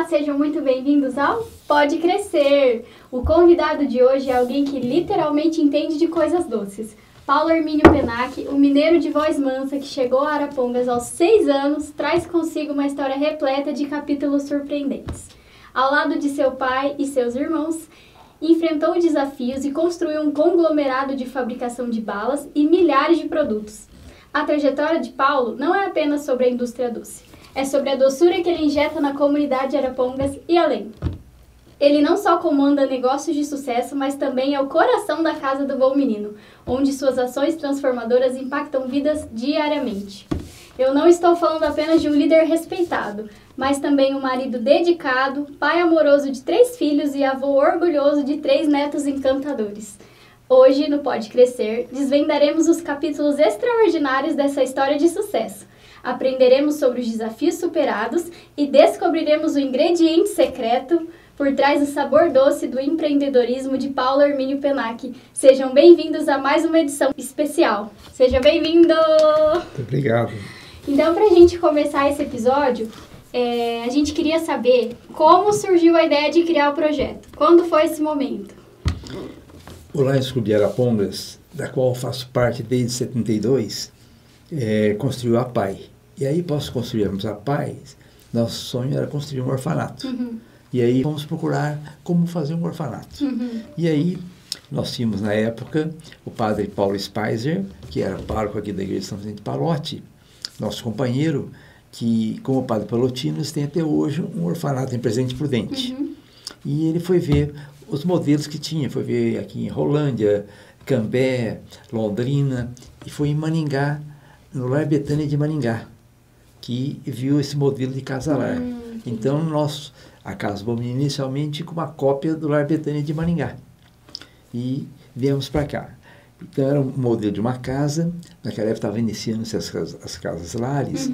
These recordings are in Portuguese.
sejam muito bem-vindos ao Pode Crescer! O convidado de hoje é alguém que literalmente entende de coisas doces. Paulo Hermínio Penac, o mineiro de voz mansa que chegou a Arapongas aos 6 anos, traz consigo uma história repleta de capítulos surpreendentes. Ao lado de seu pai e seus irmãos, enfrentou desafios e construiu um conglomerado de fabricação de balas e milhares de produtos. A trajetória de Paulo não é apenas sobre a indústria doce, é sobre a doçura que ele injeta na comunidade de Arapongas e além. Ele não só comanda negócios de sucesso, mas também é o coração da Casa do Bom Menino, onde suas ações transformadoras impactam vidas diariamente. Eu não estou falando apenas de um líder respeitado, mas também um marido dedicado, pai amoroso de 3 filhos e avô orgulhoso de 3 netos encantadores. Hoje, no Pode Crescer, desvendaremos os capítulos extraordinários dessa história de sucesso. Aprenderemos sobre os desafios superados e descobriremos o ingrediente secreto por trás do sabor doce do empreendedorismo de Paulo Hermínio Penac. Sejam bem-vindos a mais uma edição especial. Seja bem-vindo! Muito obrigado. Então, para a gente começar esse episódio, a gente queria saber como surgiu a ideia de criar o projeto. Quando foi esse momento? O Lions Clube de Arapongas, da qual faço parte desde 72, construiu a PAI. E aí, após construirmos a PAI, nosso sonho era construir um orfanato. E aí fomos procurar como fazer um orfanato. E aí nós tínhamos na época o padre Paulo Spicer, que era pároco aqui da igreja de São Vicente de Pallotti, nosso companheiro, que como padre Pallottino tem até hoje um orfanato em Presidente Prudente. E ele foi ver os modelos que tinha, foi ver aqui em Rolândia, Cambé, Londrina, e foi em Maningá, no Lar Betânia de Maningá, que viu esse modelo de casa-lar. Então a Casa Bom Menino inicialmente com uma cópia do Lar Betânia de Maningá. E viemos para cá. Então era um modelo de uma casa, naquela época estava iniciando-se as casas lares.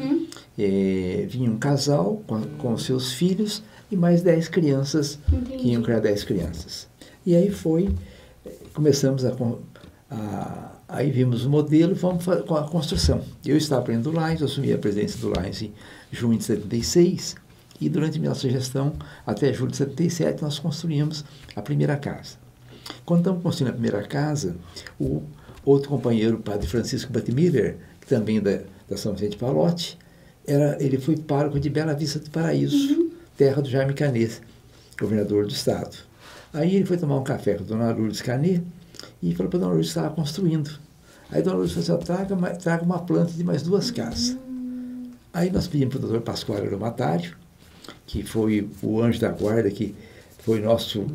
Vinha um casal com seus filhos e mais 10 crianças, que iam criar 10 crianças. E aí começamos aí vimos o modelo e fomos com a construção. Eu estava aprendendo do Lions, assumi a presidência do Lions em junho de 76, e durante minha gestão, até julho de 77, nós construímos a primeira casa. Quando estamos construindo a primeira casa, o outro companheiro, o padre Francisco Batmiller, que também da São Vicente de Pallotti, ele foi pároco de Bela Vista do Paraíso, terra do Jaime Canet, governador do estado. Aí ele foi tomar um café com a dona Lourdes Canet e falou para a dona Lourdes que estava construindo. Aí a dona Lourdes falou assim, traga uma planta de mais 2 casas. Aí nós pedimos para o doutor Pascoal Aromatário, que foi o anjo da guarda, que foi nosso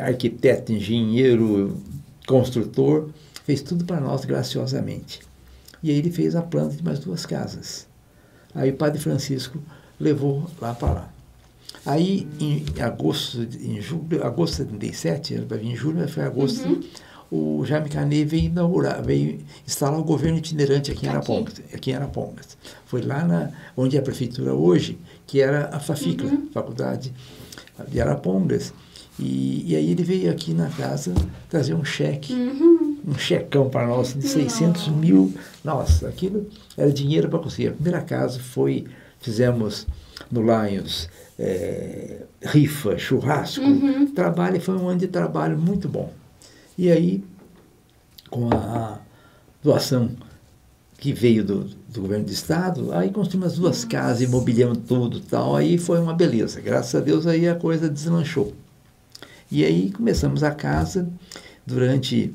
arquiteto, engenheiro, construtor, fez tudo para nós graciosamente. E aí ele fez a planta de mais 2 casas. Aí o padre Francisco levou lá para lá. Aí em agosto de 77, vai vir em julho, mas foi agosto, o Jaime Canet veio instalar o governo itinerante aqui em Arapongas. Foi lá onde é a prefeitura hoje, que era a FAFICLA, Faculdade de Arapongas. E aí ele veio aqui na casa trazer um cheque, um checão para nós de 600 mil. Nossa, aquilo era dinheiro para conseguir. A primeira casa fizemos no Lions, rifa, churrasco, trabalho, foi um ano de trabalho muito bom. E aí, com a doação que veio do governo do estado, aí construímos as 2 casas, imobiliamos tudo e tal, aí foi uma beleza. Graças a Deus aí a coisa deslanchou. E aí começamos a casa. Durante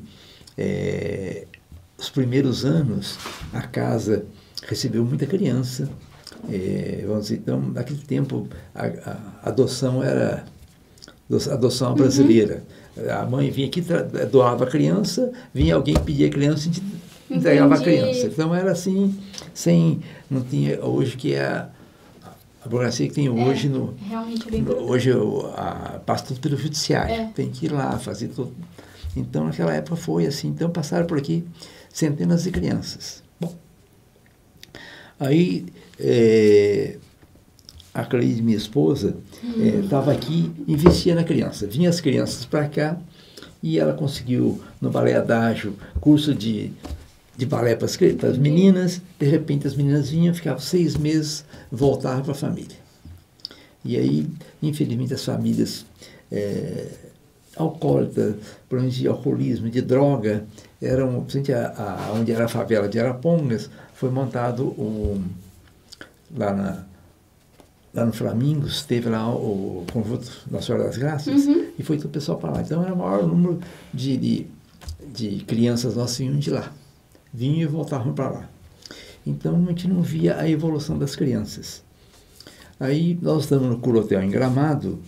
os primeiros anos, a casa recebeu muita criança. Vamos dizer, então, naquele tempo, a adoção era adoção brasileira. A mãe vinha aqui, doava a criança, vinha alguém que pedia a criança e entregava a criança. Então era assim, não tinha hoje que a burocracia que tem hoje realmente bem hoje passa tudo pelo judiciário, tem que ir lá fazer tudo. Então naquela época foi assim, então passaram por aqui centenas de crianças. Bom, aí a Cleide, minha esposa, estava aqui, investia na criança. Vinha as crianças para cá e ela conseguiu, no balé adágio, curso de balé para as meninas. De repente as meninas vinham, ficavam 6 meses, voltavam para a família. E aí, infelizmente, as famílias alcoólicas, problemas de alcoolismo, de droga, eram, onde era a favela de Arapongas, foi montado lá no Flamingos, teve lá o Conjunto Nossa Senhora das Graças, e foi todo o pessoal para lá. Então era o maior número de crianças nós vinham de lá. Vinham e voltavam para lá. Então a gente não via a evolução das crianças. Aí nós estamos no Curotel em Gramado,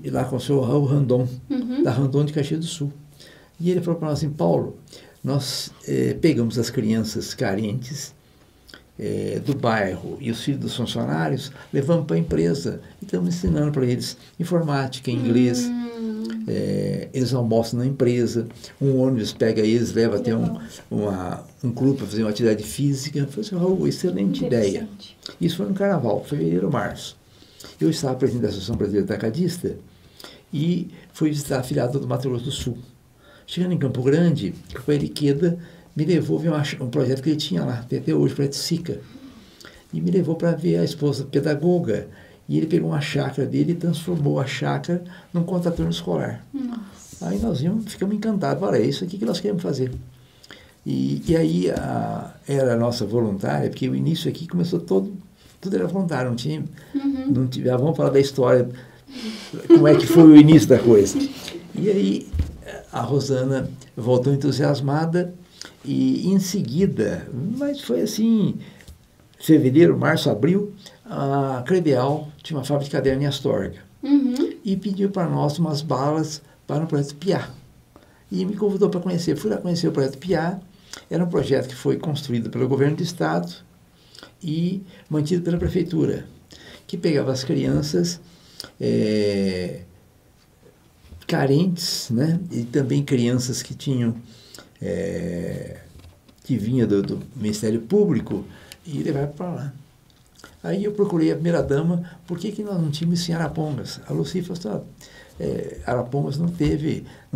lá com o senhor Raul Randon, da Randon de Caxias do Sul. E ele falou para nós assim, Paulo, nós pegamos as crianças carentes do bairro e os filhos dos funcionários, levamos para a empresa e estamos ensinando para eles informática, inglês, eles almoçam na empresa, um ônibus pega eles, leva até um clube para fazer uma atividade física. Eu falei assim, Raul, excelente ideia. Isso foi no Carnaval, fevereiro, março. Eu estava presidente da Associação Brasileira Atacadista e fui visitar a afiliada do Mato Grosso do Sul. Chegando em Campo Grande, o Periqueda me levou a ver um projeto que ele tinha lá, tem até hoje, o projeto SICA. E me levou para ver a esposa pedagoga. E ele pegou uma chácara dele e transformou a chácara num contraturno escolar. Nossa. Aí nós ficamos encantados. Olha, é isso aqui que nós queremos fazer. E aí era a nossa voluntária, porque o início aqui começou tudo era voluntário, não tinha... vamos falar da história, como é que foi o início da coisa. E aí a Rosana voltou entusiasmada e em seguida, mas foi assim, fevereiro, março, abril, a Credeal tinha uma fábrica de caderno em Astorga e pediu para nós umas balas para o projeto PIA. E me convidou para conhecer. Fui lá conhecer o projeto PIA. Era um projeto que foi construído pelo governo do estado e mantido pela prefeitura, que pegava as crianças carentes, né? E também crianças que tinham que vinha do Ministério Público e levava para lá. Aí eu procurei a primeira-dama, por que nós não tínhamos isso em Arapongas? A Lucy falou assim, Arapongas não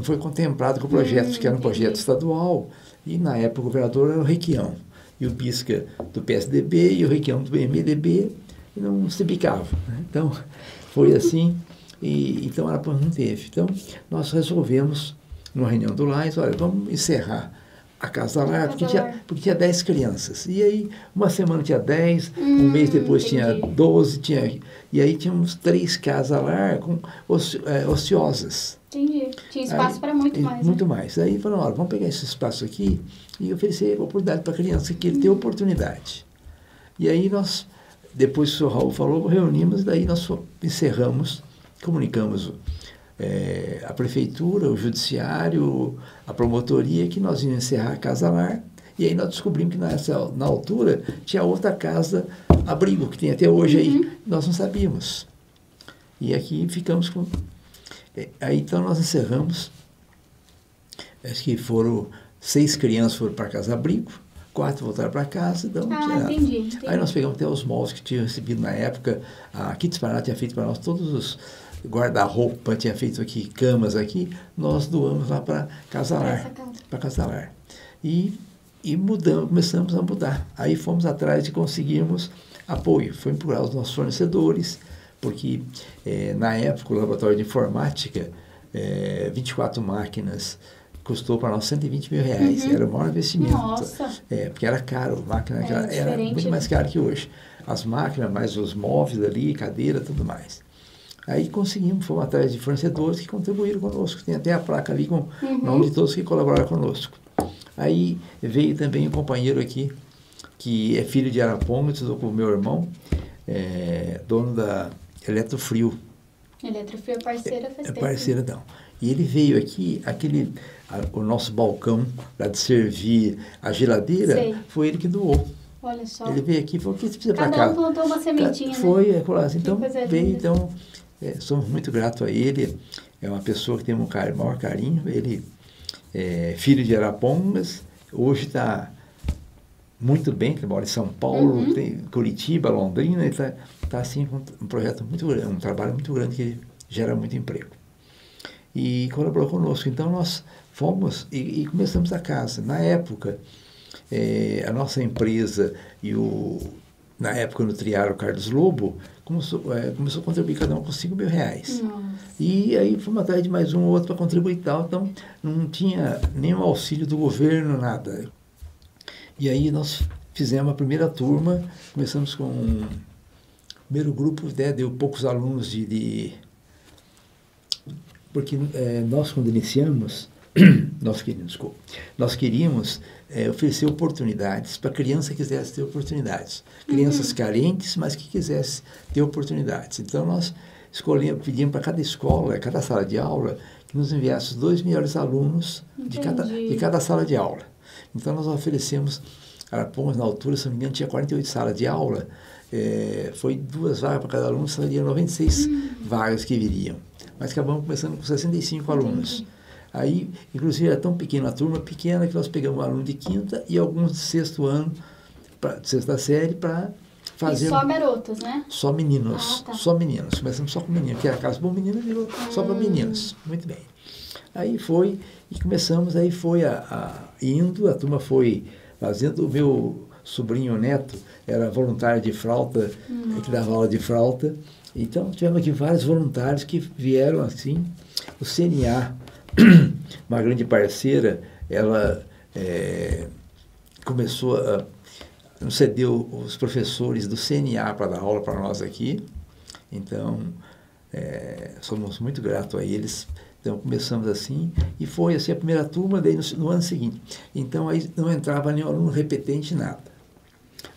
foi contemplado com o projeto, que era um projeto estadual, e na época o governador era o Requião, e o Pisca do PSDB e o Requião do MDB, e não se bicavam. Né? Então, foi assim, então Arapongas não teve. Então, nós resolvemos, numa reunião do Lais, olha, vamos encerrar a Casa Lar, porque tinha 10 crianças. E aí, uma semana tinha 10, um mês depois tinha 12, e aí tínhamos 3 Casa Lar ociosas. Entendi. Tinha espaço para muito mais. Muito mais. Aí falaram, olha, vamos pegar esse espaço aqui e oferecer oportunidade para a criança, que ele tem oportunidade. E aí nós, depois que o Raul falou, reunimos, daí nós encerramos, comunicamos a prefeitura, o judiciário, a promotoria, que nós íamos encerrar a Casa Lar, e aí nós descobrimos que na altura tinha outra casa abrigo, que tem até hoje aí, nós não sabíamos. E aqui ficamos com... Aí então nós encerramos, acho que 6 crianças foram para a casa abrigo, 4 voltaram para casa, então entendi. Aí nós pegamos até os móveis que tinham recebido na época, a Kids Paraná tinha feito para nós todos os guarda-roupa, tinha feito aqui camas aqui, nós doamos lá para Casa Lar. E começamos a mudar. Aí fomos atrás de conseguirmos apoio, fomos procurar os nossos fornecedores, porque na época o laboratório de informática, 24 máquinas, custou para nós R$120 mil, era o maior investimento. Nossa. Porque era caro, a máquina era muito mais caro que hoje. As máquinas, mais os móveis ali, cadeira, tudo mais. Aí fomos atrás de fornecedores que contribuíram conosco. Tem até a placa ali com o nome de todos que colaboraram conosco. Aí veio também um companheiro aqui, que é filho de Arapongas, estudou com o meu irmão, dono da Eletrofrio. Eletrofrio é parceira faz tempo. É parceira, não. E ele veio aqui, o nosso balcão lá de servir a geladeira, foi ele que doou. Olha só. Ele veio aqui e falou, o que você precisa para cá? Cada um plantou uma sementinha, foi, né? Então, veio, então, somos muito gratos a ele. É uma pessoa que tem maior carinho. Ele é filho de Arapongas, hoje está muito bem, que mora em São Paulo, tem Curitiba, Londrina, ele está assim com um projeto muito grande, um trabalho muito grande que gera muito emprego. E colaborou conosco. Então, nós fomos e começamos a casa. Na época, a nossa empresa e o na época no triário Carlos Lobo, começou a contribuir cada um com R$5.000. Nossa. E aí fomos atrás de mais um ou outro para contribuir e tal, então não tinha nenhum auxílio do governo, nada. E aí nós fizemos a primeira turma, começamos com o primeiro grupo, né, deu poucos alunos porque nós quando iniciamos, nós queríamos oferecer oportunidades para criança que quisesse ter oportunidades. Crianças carentes, mas que quisessem ter oportunidades. Então nós pedimos para cada escola, cada sala de aula, que nos enviasse os 2 melhores alunos de cada sala de aula. Então nós oferecemos, Arapongas na altura, se não me engano, tinha 48 salas de aula, foi 2 vagas para cada aluno, seriam 96 vagas que viriam. Mas acabamos começando com 65 alunos. Aí, inclusive, era tão pequena a turma, pequena, que nós pegamos um aluno de 5ª e alguns de 6º ano, de 6ª série, para fazer... E só garotos, né? Só meninos, tá. Só meninos. Começamos só com meninos, que era casa bom menino, virou só para meninos. Muito bem. Aí foi, e começamos, aí foi indo, a turma foi fazendo. O meu sobrinho neto era voluntário de flauta, que dava aula de flauta. Então, tivemos aqui vários voluntários que vieram assim. O CNA, uma grande parceira, ela começou a cedeu os professores do CNA para dar aula para nós aqui. Então, somos muito gratos a eles. Então, começamos assim, e foi assim a primeira turma, daí no ano seguinte. Então, aí não entrava nenhum aluno repetente, nada.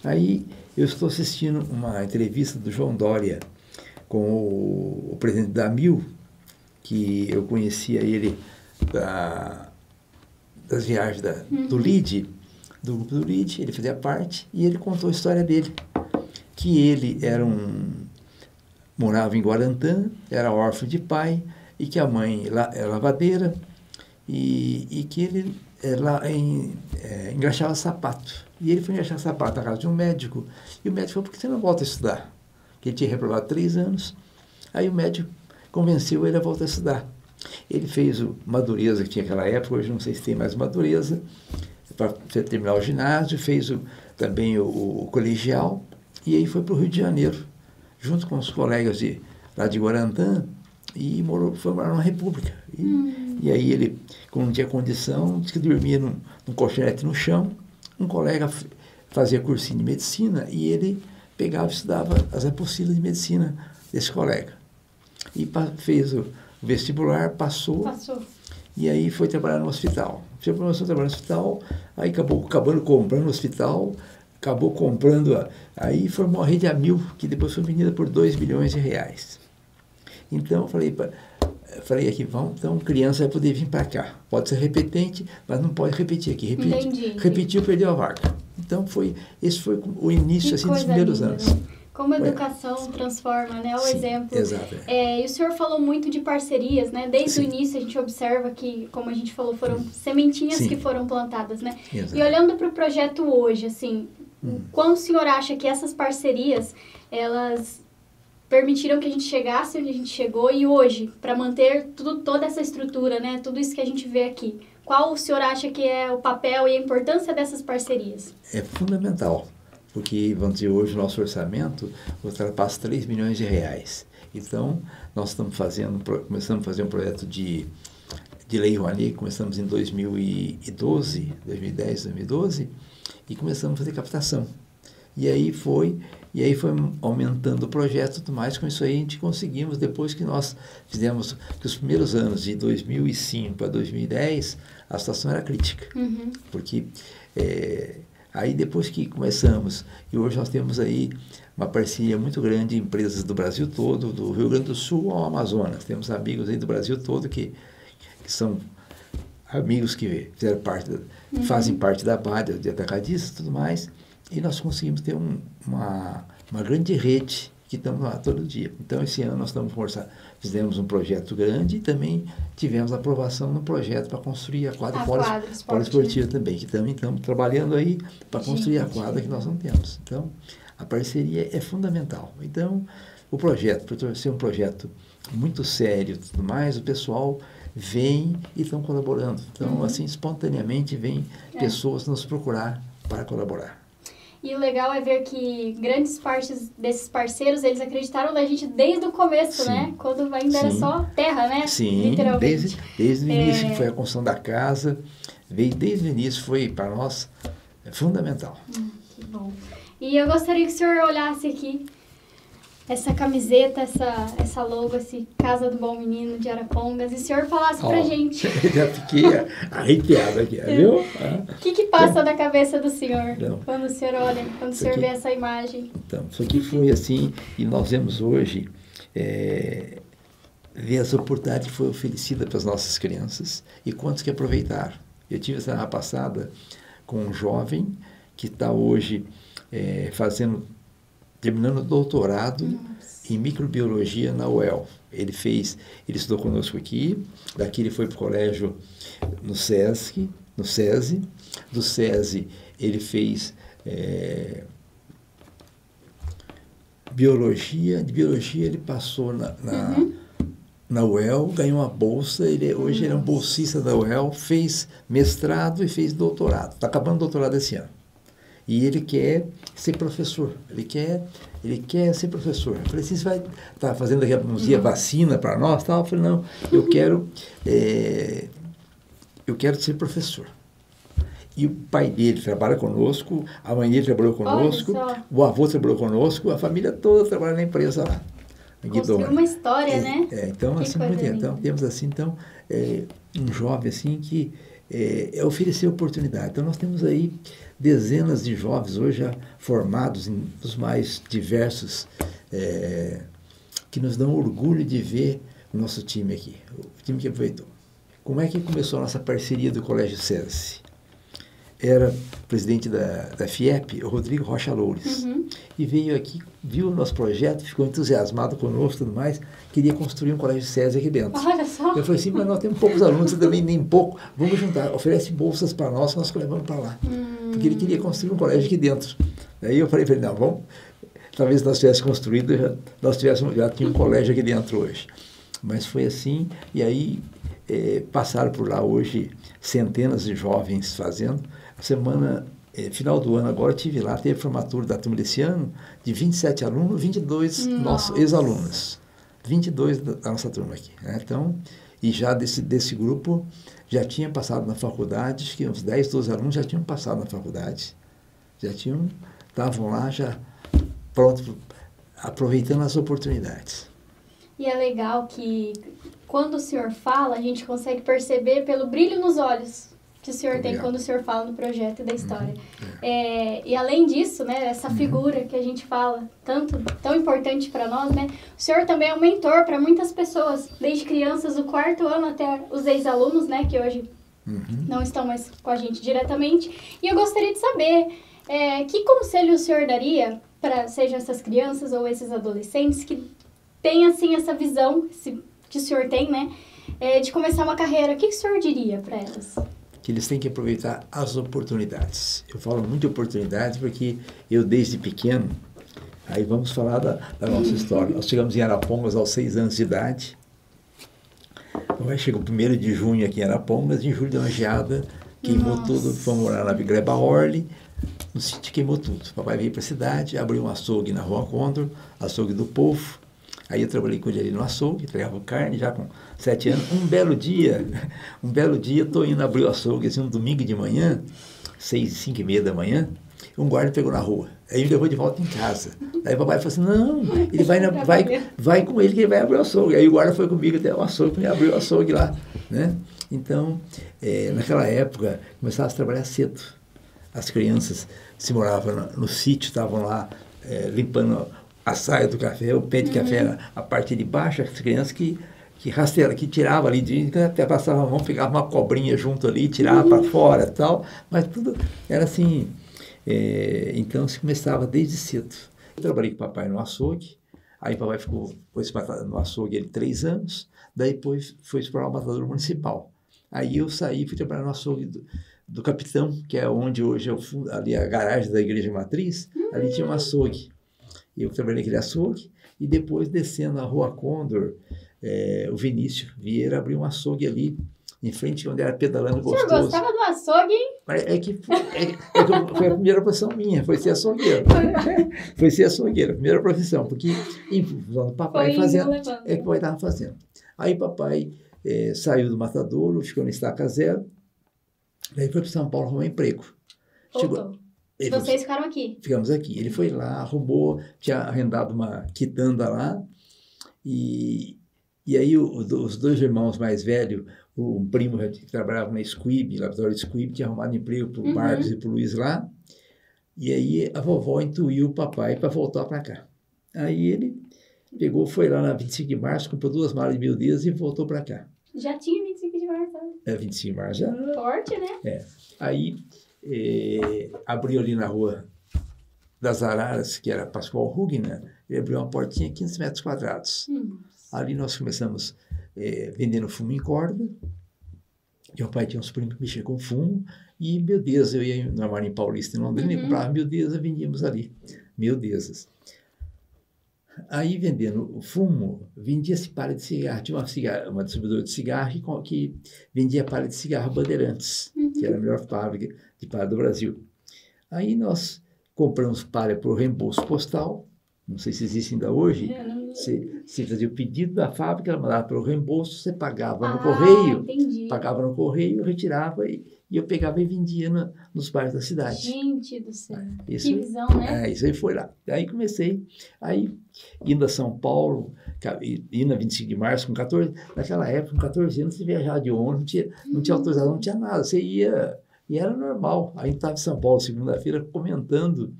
Aí, eu estou assistindo uma entrevista do João Dória com o presidente da AMIL, que eu conhecia ele das viagens do LID, do grupo do LID, ele fazia parte, e ele contou a história dele, que ele morava em Guarantã, era órfão de pai, e que a mãe é lavadeira, e que ele engraxava sapato. E ele foi engraxar sapato na casa de um médico, e o médico falou: por que você não volta a estudar? Que ele tinha reprovado 3 anos. Aí o médico convenceu ele a voltar a estudar. Ele fez o Madureza, que tinha naquela época, hoje não sei se tem mais Madureza, para terminar o ginásio, fez também o colegial, e aí foi para o Rio de Janeiro, junto com os colegas lá de Guarantã, e foi morar na República. E aí ele, como não tinha condição, disse que dormia num colchonete no chão. Um colega fazia cursinho de medicina e ele pegava e estudava as apostilas de medicina desse colega. E fez o vestibular, passou. E aí foi trabalhar no hospital. Começou a trabalhar no hospital, aí acabando comprando no hospital, acabou comprando, aí formou a Rede AMIL, que depois foi vendida por R$2 milhões. Então, falei aqui, então criança vai poder vir para cá. Pode ser repetente, mas não pode repetir aqui. Repetiu, perdeu a vaga. Então, esse foi o início assim, dos primeiros anos. Né? Como a educação transforma, né? O exemplo. Exato. E o senhor falou muito de parcerias, né? Desde o início a gente observa que, como a gente falou, foram sementinhas que foram plantadas, né? Exato. E olhando para o projeto hoje, assim, quando o senhor acha que essas parcerias, elas permitiram que a gente chegasse onde a gente chegou, e hoje, para manter toda essa estrutura, né? Tudo isso que a gente vê aqui, qual o senhor acha que é o papel e a importância dessas parcerias? É fundamental. Porque, vamos dizer, hoje o nosso orçamento ultrapassa R$3 milhões. Então, nós começamos a fazer um projeto de Lei Rouanet, começamos em 2010, 2012, e começamos a fazer captação. E aí foi aumentando o projeto e tudo mais. Com isso aí a gente conseguimos, depois que nós fizemos, que os primeiros anos de 2005 a 2010, a situação era crítica. Porque... aí depois que começamos, e hoje nós temos aí uma parceria muito grande de empresas do Brasil todo, do Rio Grande do Sul ao Amazonas. Temos amigos aí do Brasil todo que são amigos que fizeram fazem parte da BAD, de atacadistas e tudo mais, e nós conseguimos ter uma grande rede que estamos lá todo dia. Então, esse ano nós fizemos um projeto grande e também tivemos aprovação no projeto para construir a quadra poliesportiva também, que também estamos trabalhando aí para construir a quadra que nós não temos. Então, a parceria é fundamental. Então, o projeto, por ser um projeto muito sério e tudo mais, o pessoal vem e estão colaborando. Então, assim, espontaneamente vem pessoas nos procurar para colaborar. E o legal é ver que grandes partes desses parceiros, eles acreditaram na gente desde o começo, Sim. né? Quando ainda era Sim. só terra, né? Sim, Literalmente. desde o início que foi a construção da casa, veio desde o início, foi para nós fundamental. Que bom. E eu gostaria que o senhor olhasse aqui essa camiseta, essa logo, esse Casa do Bom Menino de Arapongas, e o senhor falasse pra gente. Já fiquei arrepiado aqui, viu? O que passa na cabeça do senhor Não. quando o senhor olha, quando o senhor vê essa imagem? Então, isso aqui foi assim, e nós vemos hoje ver as oportunidades que foi oferecida para as nossas crianças e quantos que aproveitaram. Eu tive semana passada com um jovem que está hoje terminando o doutorado em microbiologia na UEL. Ele estudou conosco aqui, daqui ele foi para o colégio no SESI, do SESI ele fez biologia, de biologia ele passou na UEL, ganhou uma bolsa, hoje ele é um bolsista da UEL, fez mestrado e fez doutorado, está acabando o doutorado esse ano. E ele quer ser professor, ele quer ser professor. Eu falei assim, você vai estar fazendo daqui a uns dias vacina para nós? Tal? Eu falei, não, eu quero ser professor. E o pai dele trabalha conosco, a mãe dele trabalhou conosco, o avô trabalhou conosco, a família toda trabalha na empresa lá. Construiu uma história, né? Então, assim, temos assim, um jovem assim que oferecer oportunidade. Então, nós temos aí dezenas de jovens hoje já formados nos mais diversos, que nos dão orgulho de ver o nosso time aqui, o time que aproveitou. Como é que começou a nossa parceria do Colégio SESI? Era presidente da FIEP, o Rodrigo Rocha Loures, e veio aqui, viu o nosso projeto, ficou entusiasmado conosco e tudo mais, queria construir um colégio SESI aqui dentro. Olha só. Eu falei assim, mas nós temos poucos alunos, também nem pouco, vamos juntar, oferece bolsas para nós levamos para lá. Porque ele queria construir um colégio aqui dentro. Aí eu falei para ele, não, vamos, talvez nós tivéssemos construído, já tinha um colégio aqui dentro hoje. Mas foi assim, e aí passaram por lá hoje centenas de jovens fazendo. Semana, final do ano agora, estive lá, teve formatura da turma desse ano, de 27 alunos, 22 nossos ex-alunos. 22 da nossa turma aqui. Né? Então, e já desse grupo, já tinha passado na faculdade, acho que uns 10, 12 alunos já tinham passado na faculdade. Estavam lá já prontos, aproveitando as oportunidades. E é legal que, quando o senhor fala, a gente consegue perceber pelo brilho nos olhos que o senhor tem quando o senhor fala no projeto e da história. E além disso, né, essa figura que a gente fala, tão importante para nós, né, o senhor também é um mentor para muitas pessoas, desde crianças do 4º ano até os ex-alunos, né, que hoje não estão mais com a gente diretamente. E eu gostaria de saber, que conselho o senhor daria para, sejam essas crianças ou esses adolescentes, que têm, assim, essa visão que o senhor tem, né, de começar uma carreira. O que o senhor diria para elas? Que eles têm que aproveitar as oportunidades. Eu falo muito de oportunidades porque eu, desde pequeno, aí vamos falar da nossa história. Nós chegamos em Arapongas aos 6 anos de idade. Chegou o 1º de junho aqui em Arapongas, em julho deu uma geada, queimou tudo, fomos morar na Gleba Orle, no sítio queimou tudo. O papai veio para a cidade, abriu um açougue na Rua Condor, açougue do Povo. Aí eu trabalhei com ele ali no açougue, entregava carne já com 7 anos. Um belo dia, estou indo abrir o açougue, assim, um domingo de manhã, 5h30 da manhã, um guarda pegou na rua. Aí me levou de volta em casa. Aí o papai falou assim, não, ele vai com ele que ele vai abrir o açougue. Aí o guarda foi comigo até o açougue, e abriu o açougue lá. Né? Então, naquela época, começava a trabalhar cedo. As crianças se moravam no sítio, estavam lá limpando a saia do café, o pé de café, a parte de baixo, as crianças que tirava ali, até passava a mão, pegava uma cobrinha junto ali, tirava para fora e tal, mas tudo era assim, então se começava desde cedo. Eu trabalhei com o papai no açougue, aí o papai foi no açougue ele 3 anos, daí depois foi explorar o matador municipal. Aí eu saí, fui trabalhar no açougue do Capitão, que é onde hoje ali a garagem da Igreja Matriz, ali tinha um açougue. Eu trabalhei naquele açougue e depois descendo a Rua Condor, o Vinícius Vieira abriu um açougue ali, em frente onde era pedalando gostoso. O senhor gostava do açougue, hein? Foi a primeira profissão minha, foi ser açougueiro. Foi ser açougueiro, a primeira profissão, porque em função do papai fazendo, que o papai estava fazendo. Aí papai saiu do matadouro, ficou na estaca zero, daí foi para São Paulo arrumar emprego. Chegou. Vocês ficaram aqui? Ficamos aqui. Ele foi lá, arrumou, tinha arrendado uma quitanda lá, e aí os dois irmãos mais velhos, um primo que trabalhava na Squibb, laboratório Squibb, tinha arrumado emprego para o Marcos e para o Luiz lá. E aí a vovó intuiu o papai para voltar para cá. Aí ele pegou, foi lá na 25 de março, comprou 2 malas de 1000 dias e voltou para cá. Já tinha 25 de março? 25 de março já. Forte, né? Aí abriu ali na rua das Araras, que era Pascoal Rugner, ele abriu uma portinha 15 metros quadrados. Ali nós começamos vendendo fumo em corda. Meu pai tinha uns primos que mexiam com fumo. E miudezas, eu ia na Marinha Paulista em Londrina e comprava miudezas, vendíamos ali. Miudezas. Aí, vendendo o fumo, vendia-se palha de cigarro. Tinha uma distribuidora de cigarro que vendia palha de cigarro Bandeirantes, que era a melhor fábrica de palha do Brasil. Aí nós compramos palha por reembolso postal. Não sei se existe ainda hoje. Você fazia o pedido da fábrica, ela mandava pelo reembolso, você pagava no correio. Entendi. Pagava no correio, retirava e eu pegava e vendia nos bairros da cidade. Gente do céu, que visão, né? Isso aí foi lá. Aí comecei, indo a São Paulo, indo a 25 de março, com 14, naquela época, com 14 anos, você viajava de ônibus, não tinha autorização, não tinha nada, você ia, e era normal. Aí estava em São Paulo, segunda-feira, comentando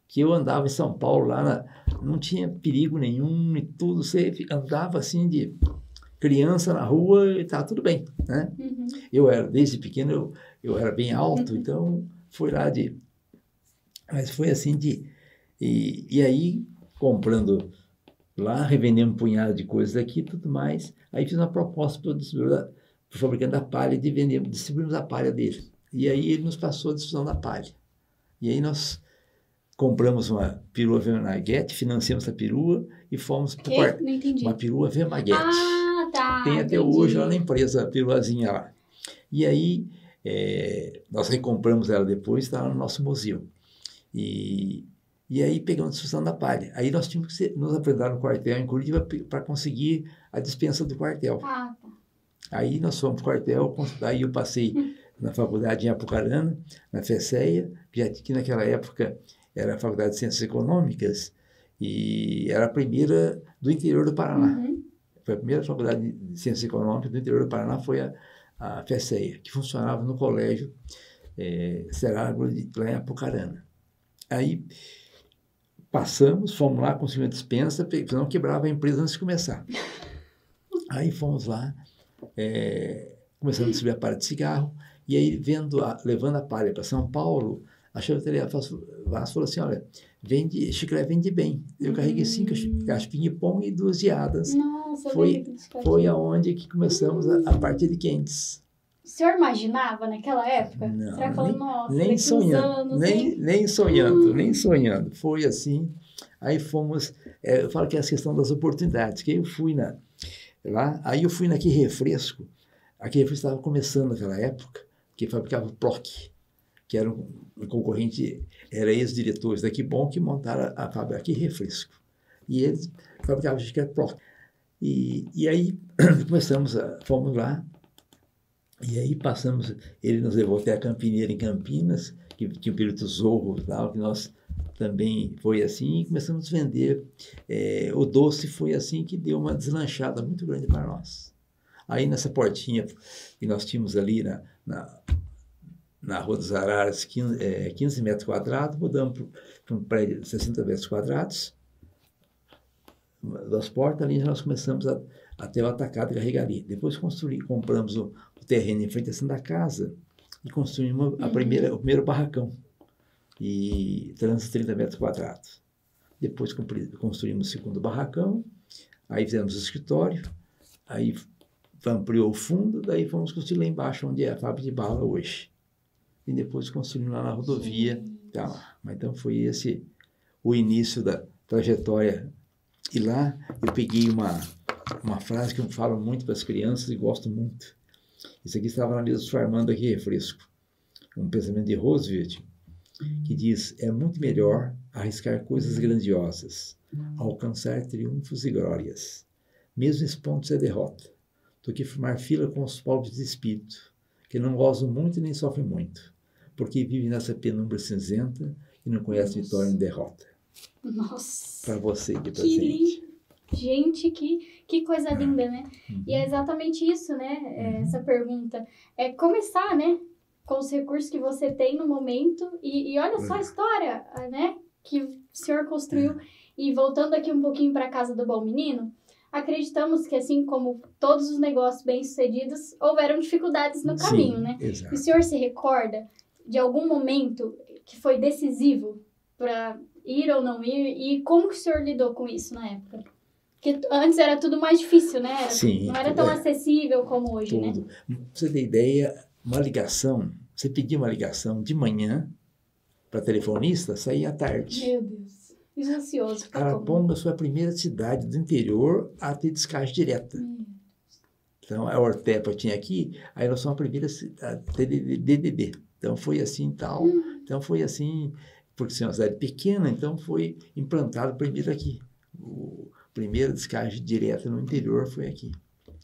que eu andava em São Paulo, não tinha perigo nenhum e tudo, você andava assim de criança na rua e estava tudo bem, né? Desde pequeno, eu era bem alto, então foi lá mas foi assim e aí, comprando lá, revendendo um punhado de coisas aqui e tudo mais, aí fiz uma proposta para o fabricante da palha de distribuirmos a palha dele. E aí ele nos passou a distribuição da palha. E aí nós compramos uma perua Vermaguete, financiamos a perua e fomos para o quarto. Não entendi. Uma perua Vermaguete. Tá. Tem até hoje lá na empresa, a peruazinha lá. E aí, nós recompramos ela depois, está lá no nosso museu. E aí pegamos a distribuição da palha. Aí nós tínhamos que nos apresentar no quartel em Curitiba para conseguir a dispensa do quartel. Tá. Aí nós fomos para o quartel, aí eu passei na faculdade em Apucarana, na FECEA, que naquela época era a Faculdade de Ciências Econômicas, e era a primeira do interior do Paraná. Foi a primeira faculdade de Ciências Econômicas do interior do Paraná, foi a FECEA, que funcionava no colégio Cerágulo, lá em Apucarana. Aí fomos lá, conseguimos a dispensa, senão quebrava a empresa antes de começar. Aí fomos lá, começamos a distribuir a palha de cigarro, e aí levando a palha para São Paulo, a chave falou assim, olha, chiclete vende bem. Eu carreguei 5 caixas de ping-pong e 2 geadas. Nossa, foi aonde que começamos a parte de quentes. O senhor imaginava naquela época? Não, será que falou, nossa, nem sonhando, nem sonhando. Foi assim. Aí fomos, eu falo que é a questão das oportunidades, que eu fui lá, aí eu fui naquele refresco. Aquele refresco estava começando naquela época, que fabricava o Ploc, que era um concorrente, era ex-diretores da Que Bom que montaram a fábrica Aqui Refresco. E eles fabricavam chiclete Ploc. E aí fomos lá, e aí ele nos levou até a Campineira, em Campinas, que tinha o Pirito Zorro e tal, que nós também foi assim, e começamos a vender. O doce foi assim que deu uma deslanchada muito grande para nós. Aí nessa portinha que nós tínhamos ali na Rua dos Araras, 15 metros quadrados, mudamos para um prédio de 60 metros quadrados. Das portas ali nós começamos a ter o atacado e carregaria. Depois compramos o terreno em frente à Santa Casa e construímos o primeiro barracão, e 30 metros quadrados. Depois construímos o segundo barracão, aí fizemos o escritório, aí ampliou o fundo, daí fomos construir lá embaixo, onde é a fábrica de bala hoje. E depois construímos lá na rodovia. Tá. Mas então foi esse o início da trajetória. E lá eu peguei uma frase que eu falo muito para as crianças e gosto muito. Isso aqui estava na mesa do Armando Aqui Refresco. um pensamento de Roosevelt, que diz: é muito melhor arriscar coisas grandiosas, alcançar triunfos e glórias, mesmo expondo-se à derrota, do que formar fila com os pobres de espírito, que não gozam muito nem sofrem muito, porque vivem nessa penumbra cinzenta e não conhecem vitória nem derrota. Nossa! Para você de Que presente. gente, que coisa linda, né? E é exatamente isso, né? Essa pergunta. É começar, né? Com os recursos que você tem no momento. E olha só a história, né? Que o senhor construiu. E voltando aqui um pouquinho para a Casa do Bom Menino, acreditamos que, assim como todos os negócios bem-sucedidos, houveram dificuldades no caminho, né? Exato. E o senhor se recorda de algum momento que foi decisivo para ir ou não ir? E como que o senhor lidou com isso na época? Porque antes era tudo mais difícil, né? Sim, não era tão acessível como hoje, tudo. né? Pra você ter ideia, uma ligação, você pedia uma ligação de manhã para telefonista, saía à tarde. Meu Deus. Ansioso. Arapongas foi a primeira cidade do interior a ter descagem direta. Então, a Ortepa tinha aqui, aí nós somos a primeira a ter DDD. Então, foi assim tal. Então, foi assim, porque se é uma cidade pequena, então foi implantado primeiro aqui. O primeiro descagem direta no interior foi aqui.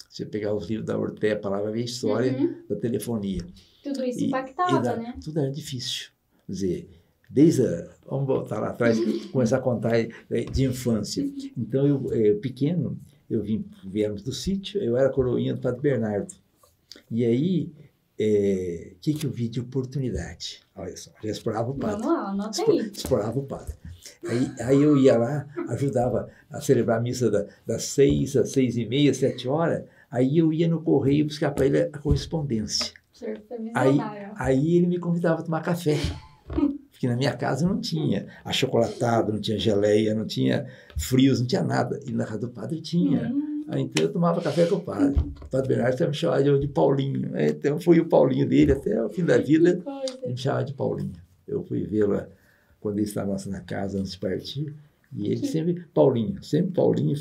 Você pegar os livros da Ortepa lá, vai ver a história da telefonia. Tudo isso impactava, né? Tudo era difícil. Quer dizer, vamos voltar lá atrás, começar a contar de infância. Então, eu pequeno, viemos do sítio, eu era coroinha do Padre Bernardo. E aí, que eu vi de oportunidade? Olha só, já explorava o padre. Vamos lá, anota aí. Explorava o padre. Aí eu ia lá, ajudava a celebrar a missa das 6 às 6h30, 7 horas. Aí eu ia no correio buscar para ele a correspondência. Aí ele me convidava a tomar café. Porque na minha casa não tinha achocolatado, não tinha geleia, não tinha frios, não tinha nada. E na casa do padre tinha. Aí, então eu tomava café com o padre. O padre Bernardo até me chamava de Paulinho. Então fui o Paulinho dele até o fim da vida. Ele me chamava de Paulinho. Eu fui vê-lo quando ele estava na casa antes de partir. E ele sempre Paulinho. Sempre Paulinho.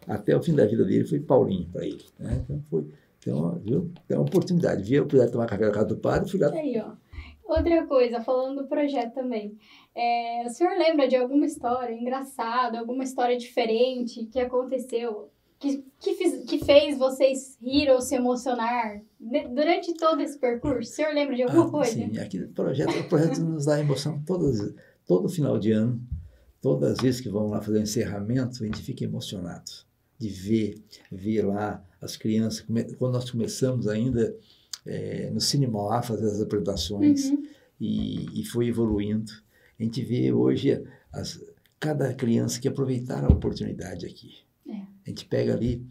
Até o fim da vida dele foi Paulinho para ele. Né? Então foi. Então, viu? Então, uma oportunidade. Vi eu puder tomar café na casa do padre, fui lá. Aí, ó. Outra coisa, falando do projeto também, o senhor lembra de alguma história engraçada, alguma história diferente que aconteceu, que fez vocês rir ou se emocionar durante todo esse percurso? O senhor lembra de alguma coisa? Sim, aqui o projeto nos dá emoção todo final de ano, todas as vezes que vamos lá fazer o encerramento, a gente fica emocionado de ver lá as crianças, quando nós começamos ainda no Cinema a fazer as apresentações e foi evoluindo. A gente vê hoje cada criança que aproveitar a oportunidade aqui. A gente pega ali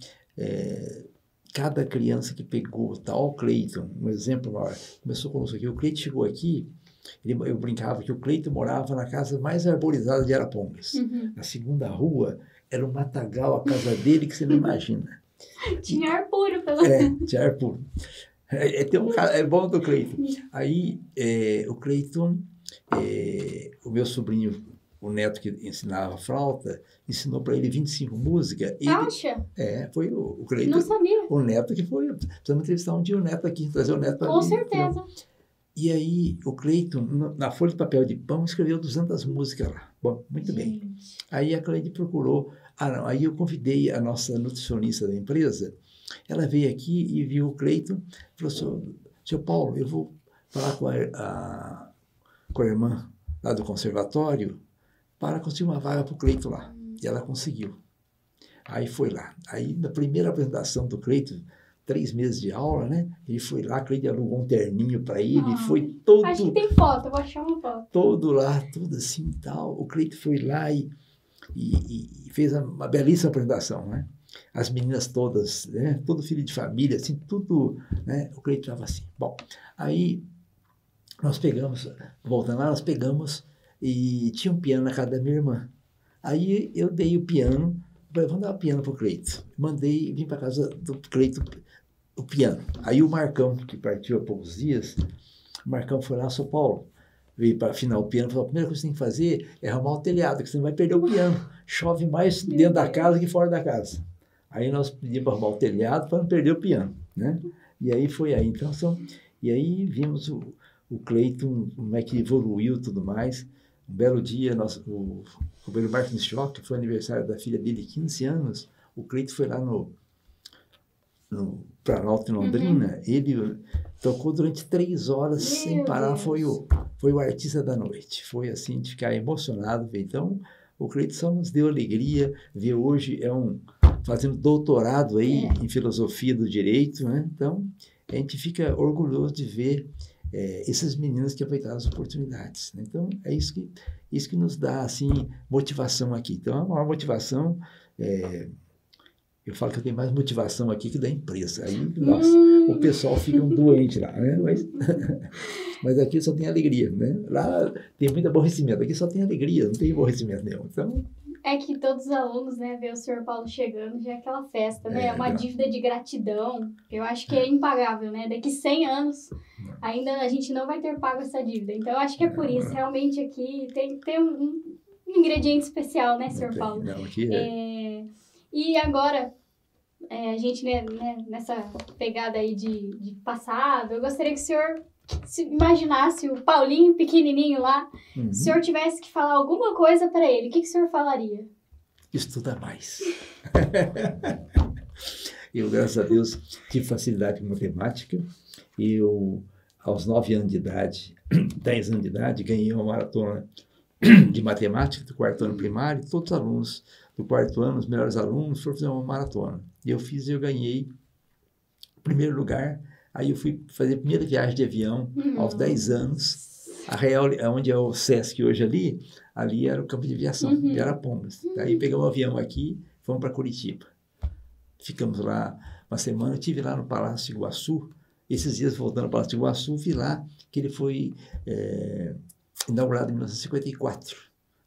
cada criança que pegou, o Cleiton, um exemplo maior, começou conosco aqui. O Cleiton chegou aqui, eu brincava que o Cleiton morava na casa mais arborizada de Arapongas. Na segunda rua era um matagal, a casa dele, que você não imagina. Tinha ar puro, pelo menos. Tinha ar puro. É bom do Cleiton. Aí, o Cleiton, o meu sobrinho, o neto que ensinava flauta, ensinou para ele 25 músicas. Acha? Foi o Cleiton. Não sabia. O neto que foi. Precisamos entrevistar um dia o neto aqui, trazer o neto para Com certeza. E aí, o Cleiton, na folha de papel de pão, escreveu 200 músicas lá. Bom, muito bem. Aí a Cleide procurou. Aí eu convidei a nossa nutricionista da empresa. Ela veio aqui e viu o Cleiton e falou: seu Paulo, eu vou falar com a irmã lá do conservatório para conseguir uma vaga para o Cleiton lá. E ela conseguiu. Aí foi lá. Aí, na primeira apresentação do Cleiton, 3 meses de aula, né? Ele foi lá, a Cleide alugou um terninho para ele, foi todo... Acho que tem foto, eu vou achar uma foto. Todo lá, tudo assim e tal. O Cleiton foi lá e fez uma belíssima apresentação, né? As meninas todas, né? Todo filho de família, assim, tudo, né? O Cleiton estava assim. Bom, aí nós pegamos, voltando lá, nós pegamos e tinha um piano na casa da minha irmã. Aí eu dei o piano, falei: vamos dar o piano para o Cleiton. Vim para casa do Cleiton, o piano. Aí o Marcão, que partiu há poucos dias, o Marcão foi lá, São Paulo, veio para afinar o piano, falou: a primeira coisa que você tem que fazer é arrumar o telhado, que você não vai perder o piano. Chove mais dentro da casa que fora da casa. Aí nós pedimos para arrumar o telhado para não perder o piano, né? E aí foi aí. Então, e aí vimos o Cleiton, como é que evoluiu e tudo mais. Um belo dia, o Roberto Martins Schock, que foi aniversário da filha dele, 15 anos, o Cleiton foi lá no Planalto, em Londrina, ele tocou durante 3 horas sem parar, foi o artista da noite. Foi assim, de ficar emocionado. Então, o Cleiton só nos deu alegria, ver hoje fazendo doutorado aí em filosofia do direito, né? Então, a gente fica orgulhoso de ver essas meninas que aproveitaram as oportunidades, né? Então, é isso que nos dá, assim, motivação aqui. Então, é uma motivação... eu falo que eu tenho mais motivação aqui que da empresa. Aí, nossa, o pessoal fica doente lá, né? Mas aqui só tem alegria, né? Lá tem muito aborrecimento, aqui só tem alegria, não tem aborrecimento nenhum. Então... É que todos os alunos, né, ver o senhor Paulo chegando, já é aquela festa, né? É uma dívida de gratidão, eu acho que é impagável, né? Daqui 100 anos, ainda a gente não vai ter pago essa dívida. Então, eu acho que é por isso, realmente aqui tem que ter um ingrediente especial, né, senhor Paulo? Não, aqui E agora, a gente, né, nessa pegada aí de passado, eu gostaria que o senhor se imaginasse o Paulinho pequenininho lá, se o senhor tivesse que falar alguma coisa para ele, o que o senhor falaria? Estuda mais. Eu, graças a Deus, tive facilidade com matemática. Eu, aos 9 anos de idade, 10 anos de idade, ganhei uma maratona de matemática do 4º ano primário. Todos os alunos do 4º ano, os melhores alunos, foram fazer uma maratona. E eu ganhei o primeiro lugar. Aí eu fui fazer a primeira viagem de avião aos 10 anos. A Real, onde é o Sesc hoje ali era o campo de aviação de Arapongas. Aí pegamos um avião aqui, fomos para Curitiba. Ficamos lá uma semana. Eu estive lá no Palácio Iguaçu. Esses dias, voltando ao Palácio Iguaçu, vi lá que ele foi inaugurado em 1954.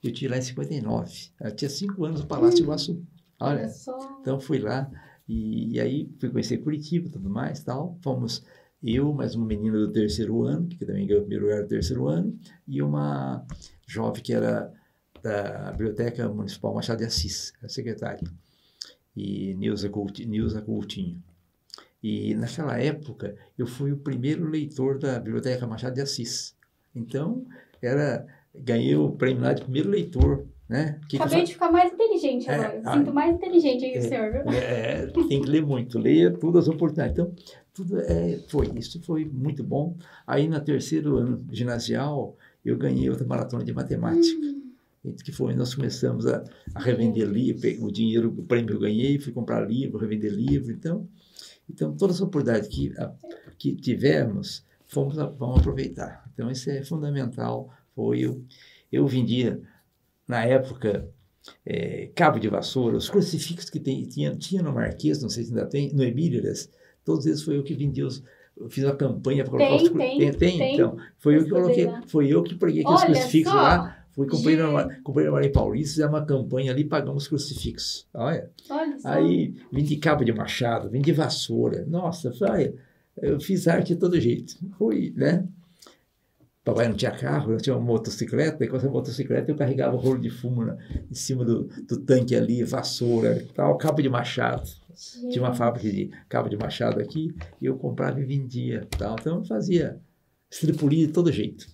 Eu estive lá em 59. Eu tinha 5 anos no Palácio Iguaçu. Olha só. Então fui lá. E aí fui conhecer Curitiba e tudo mais, tal. Fomos eu, mais uma menina do 3º ano, que também ganhou o primeiro lugar do 3º ano, e uma jovem que era da Biblioteca Municipal Machado de Assis, a secretária, e Neuza Coutinho. E naquela época eu fui o primeiro leitor da Biblioteca Machado de Assis. Então, ganhei o prêmio lá de primeiro leitor. Né? Acabei de ficar mais inteligente agora. Sinto mais inteligente aí o senhor, viu? Tem que ler muito, leia todas as oportunidades. Então, isso foi muito bom. Aí, no 3º ano ginasial, eu ganhei outra maratona de matemática. Que foi, nós começamos a revender livro, o prêmio eu ganhei, fui comprar livro, revender livro. Então todas as oportunidades que tivemos, vamos aproveitar. Então, isso é fundamental. Eu vendia... Na época, cabo de vassoura, os crucifixos que tinha no Marquês, não sei se ainda tem, no Emílias, todos eles foi eu que vendi eu fiz uma campanha para colocar os crucifixos. Tem, então. Foi eu que coloquei, foi eu que preguei aqueles crucifixos lá, comprei na Maria Paulista, fizemos uma campanha ali e pagamos os crucifixos. Olha só. Aí vendi cabo de machado, vendi vassoura. Nossa, eu fiz arte de todo jeito. Foi, né? Papai não tinha carro, eu tinha uma motocicleta, e com essa motocicleta eu carregava o rolo de fumo em cima do tanque ali, vassoura, tal, cabo de machado. Tinha uma fábrica de cabo de machado aqui, e eu comprava e vendia. Tal. Então eu fazia estripulia de todo jeito.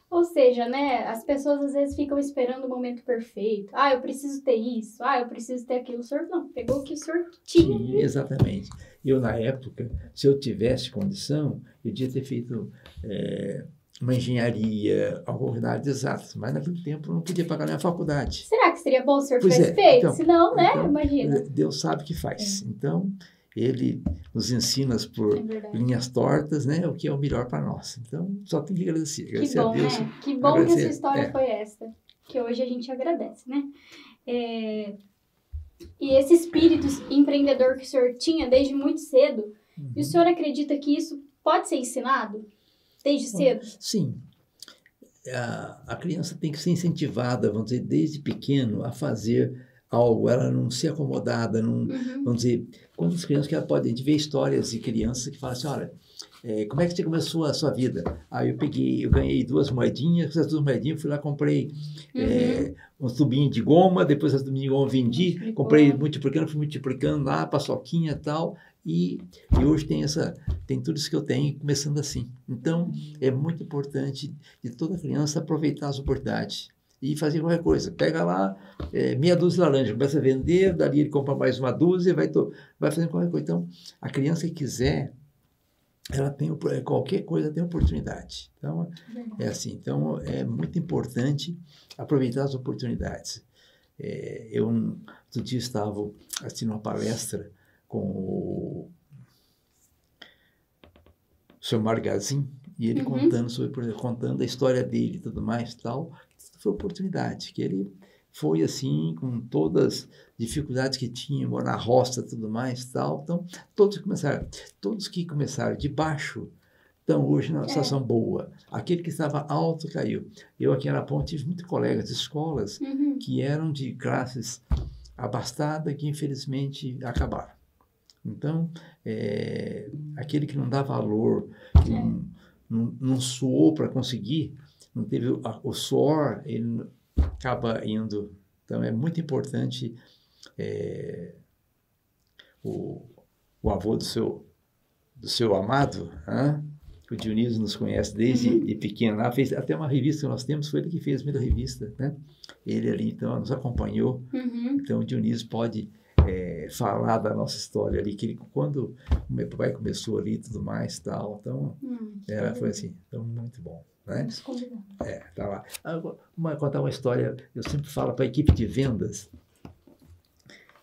Ou seja, né, as pessoas às vezes ficam esperando o momento perfeito. Eu preciso ter isso, eu preciso ter aquilo. O senhor não, pegou o que o senhor tinha. Sim, exatamente. Eu, na época, se eu tivesse condição, eu devia ter feito... uma engenharia, algumas áreas exatas, mas naquele tempo eu não podia pagar nem a faculdade. Será que seria bom o senhor tivesse feito? Então, senão, né, imagina. Deus sabe o que faz. Então, ele nos ensina por linhas tortas, né, o que é o melhor para nós. Então, só tem que agradecer. Que bom, né? Que bom que a sua história foi essa, que hoje a gente agradece, né? E esse espírito empreendedor que o senhor tinha desde muito cedo, e o senhor acredita que isso pode ser ensinado? Desde cedo? Sim. A criança tem que ser incentivada, vamos dizer, desde pequeno a fazer algo, ela não ser acomodada, vamos dizer, quantas crianças que ela pode, a gente vê histórias de crianças que falam assim, olha, como é que você começou a sua vida? Aí eu ganhei 2 moedinhas, essas 2 moedinhas, fui lá, comprei um tubinho de goma, depois esse tubinho de goma vendi, comprei multiplicando, fui multiplicando lá, paçoquinha e tal, E hoje tem tudo isso que eu tenho, começando assim. Então, é muito importante de toda criança aproveitar as oportunidades e fazer qualquer coisa. Pega lá meia dúzia de laranja, começa a vender, dali ele compra mais uma dúzia, vai fazendo qualquer coisa. Então, a criança que quiser, ela tem qualquer coisa tem oportunidade. Então, é assim. Então, é muito importante aproveitar as oportunidades. Eu, outro dia, estava assistindo uma palestra com o Sr. Margazin, e ele contando a história dele e tudo mais, tal. Foi oportunidade, que ele foi assim, com todas as dificuldades que tinha, morar na roça e tudo mais, tal. Então, todos que começaram de baixo, estão hoje numa situação boa. Aquele que estava alto caiu. Eu aqui em Arapongas tive muitos colegas de escolas que eram de classes abastadas que infelizmente acabaram. Então, aquele que não dá valor, que não suou para conseguir, não teve o suor, ele acaba indo. Então, é muito importante o avô do seu amado, que o Dionísio nos conhece desde de pequeno lá, fez até uma revista que nós temos, foi ele que fez a primeira revista, né? Ele ali, então, nos acompanhou. Então, o Dionísio pode falar da nossa história ali, que ele, quando o meu pai começou ali e tudo mais, tal, então, foi assim, então, muito bom, né? Tá lá. Vou contar uma história, eu sempre falo para a equipe de vendas,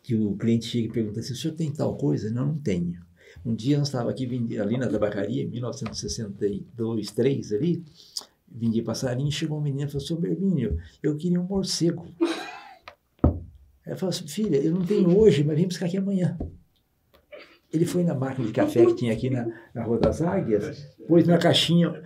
que o cliente chega e pergunta assim, o senhor tem tal coisa? Não, não tenho. Um dia nós estávamos aqui, ali na tabacaria, em 1962, 3 ali, vendi passarinho, chegou um menino e falou, seu Berbinho, eu queria um morcego. Ela falou assim, filha, eu não tenho hoje, mas vem buscar aqui amanhã. Ele foi na máquina de café que tinha aqui na Rua das Águias, pôs na caixinha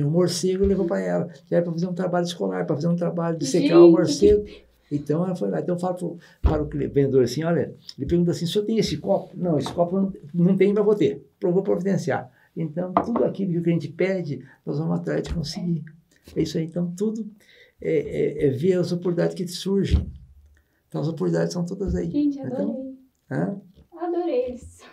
um morcego e levou para ela. Já era para fazer um trabalho escolar, para fazer um trabalho de secar o morcego. Então, ela foi lá. Então, eu falo para o vendedor assim, olha, ele pergunta assim, o senhor tem esse copo? Não, esse copo não tem, mas vou ter. Vou providenciar. Então, tudo aquilo que o cliente pede, nós vamos atrás de conseguir. É isso aí. Então, tudo é ver as oportunidades que surgem. Então, as oportunidades são todas aí. Gente, adorei. Então, adorei isso.